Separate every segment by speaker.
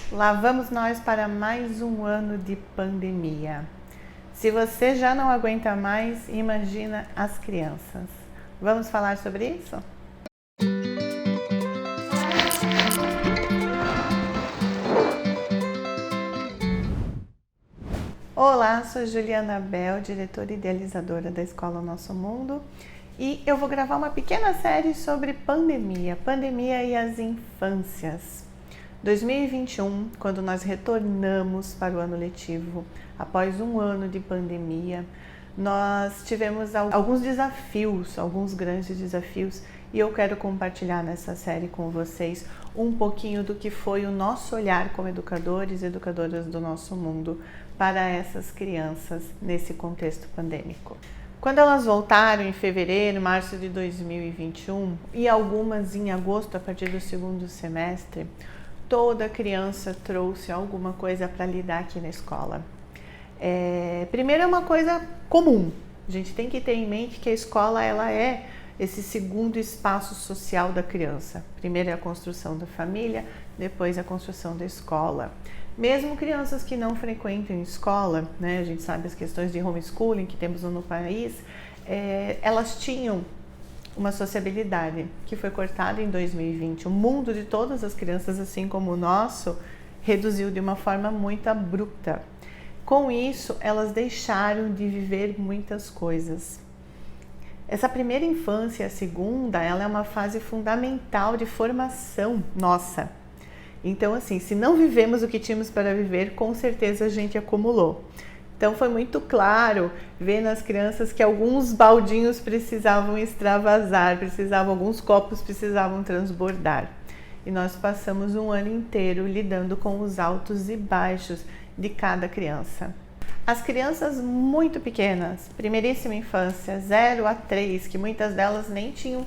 Speaker 1: Lá vamos nós para mais um ano de pandemia. Se você já não aguenta mais, imagina as crianças. Vamos falar sobre isso? Olá, sou Juliana Bel, diretora e idealizadora da Escola Nosso Mundo, e eu vou gravar uma pequena série sobre pandemia e as infâncias. 2021, quando nós retornamos para o ano letivo, após um ano de pandemia, nós tivemos alguns desafios, alguns grandes desafios, e eu quero compartilhar nessa série com vocês um pouquinho do que foi o nosso olhar como educadores e educadoras do nosso mundo para essas crianças nesse contexto pandêmico. Quando elas voltaram em fevereiro, março de 2021 e algumas em agosto, a partir do segundo semestre, toda criança trouxe alguma coisa para lidar aqui na escola. Primeiro é uma coisa comum. A gente tem que ter em mente que a escola ela é esse segundo espaço social da criança. Primeiro é a construção da família, depois a construção da escola. Mesmo crianças que não frequentam escola, né, a gente sabe as questões de homeschooling que temos no país, elas tinham uma sociabilidade que foi cortada em 2020. O mundo de todas as crianças, assim como o nosso, reduziu de uma forma muito abrupta. Com isso, elas deixaram de viver muitas coisas. Essa primeira infância, a segunda, ela é uma fase fundamental de formação nossa. Então, assim, se não vivemos o que tínhamos para viver, com certeza a gente acumulou. Então, foi muito claro ver nas crianças que alguns baldinhos precisavam extravasar, alguns copos precisavam transbordar. E nós passamos um ano inteiro lidando com os altos e baixos de cada criança. As crianças muito pequenas, primeiríssima infância, 0 a 3, que muitas delas nem tinham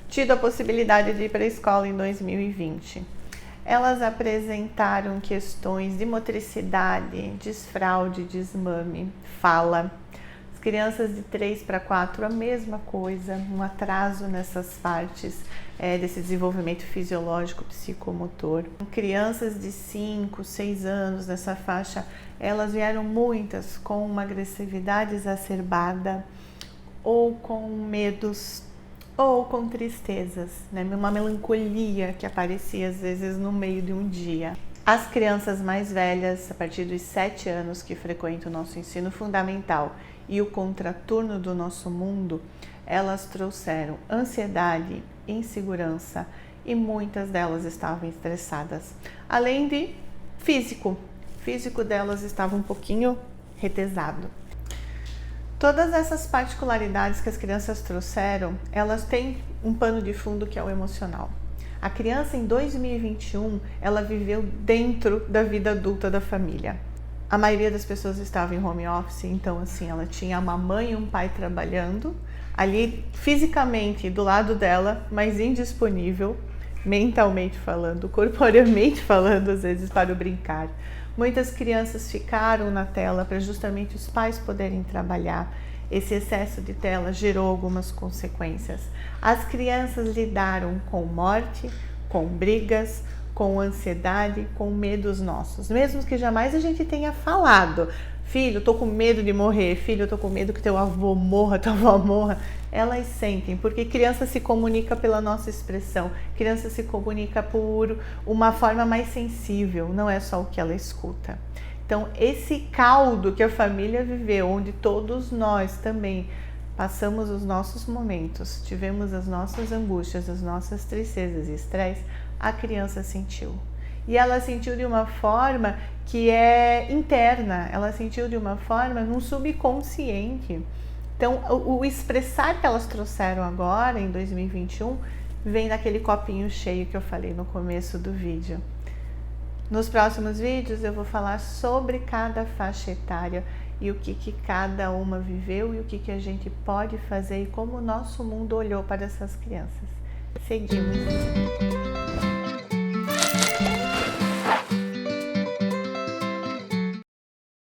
Speaker 1: tido a possibilidade de ir para a escola em 2020. Elas apresentaram questões de motricidade, desfraude, desmame, fala. As crianças de 3 para 4, a mesma coisa, um atraso nessas partes desse desenvolvimento fisiológico psicomotor. Crianças de 5, 6 anos nessa faixa, elas vieram muitas com uma agressividade exacerbada ou com medos ou com tristezas, né? Uma melancolia que aparecia às vezes no meio de um dia. As crianças mais velhas, a partir dos 7 anos que frequentam o nosso ensino fundamental e o contraturno do nosso mundo, elas trouxeram ansiedade, insegurança e muitas delas estavam estressadas. Além de físico delas estava um pouquinho retesado. Todas essas particularidades que as crianças trouxeram, elas têm um pano de fundo que é o emocional. A criança em 2021, ela viveu dentro da vida adulta da família. A maioria das pessoas estava em home office, então assim, ela tinha uma mãe e um pai trabalhando, ali fisicamente do lado dela, mas indisponível, mentalmente falando, corporeamente falando, às vezes para o brincar. Muitas crianças ficaram na tela para justamente os pais poderem trabalhar. Esse excesso de tela gerou algumas consequências. As crianças lidaram com morte, com brigas, com ansiedade, com medos nossos, mesmo que jamais a gente tenha falado. Filho, eu tô com medo de morrer. Filho, eu tô com medo que teu avô morra, tua avó morra. Elas sentem, porque criança se comunica pela nossa expressão. Criança se comunica por uma forma mais sensível, não é só o que ela escuta. Então, esse caldo que a família viveu, onde todos nós também passamos os nossos momentos, tivemos as nossas angústias, as nossas tristezas e estresse, a criança sentiu. E ela sentiu de uma forma que é interna, ela sentiu de uma forma no subconsciente. Então, o expressar que elas trouxeram agora, em 2021, vem daquele copinho cheio que eu falei no começo do vídeo. Nos próximos vídeos eu vou falar sobre cada faixa etária e o que cada uma viveu e o que a gente pode fazer e como o nosso mundo olhou para essas crianças. Seguimos!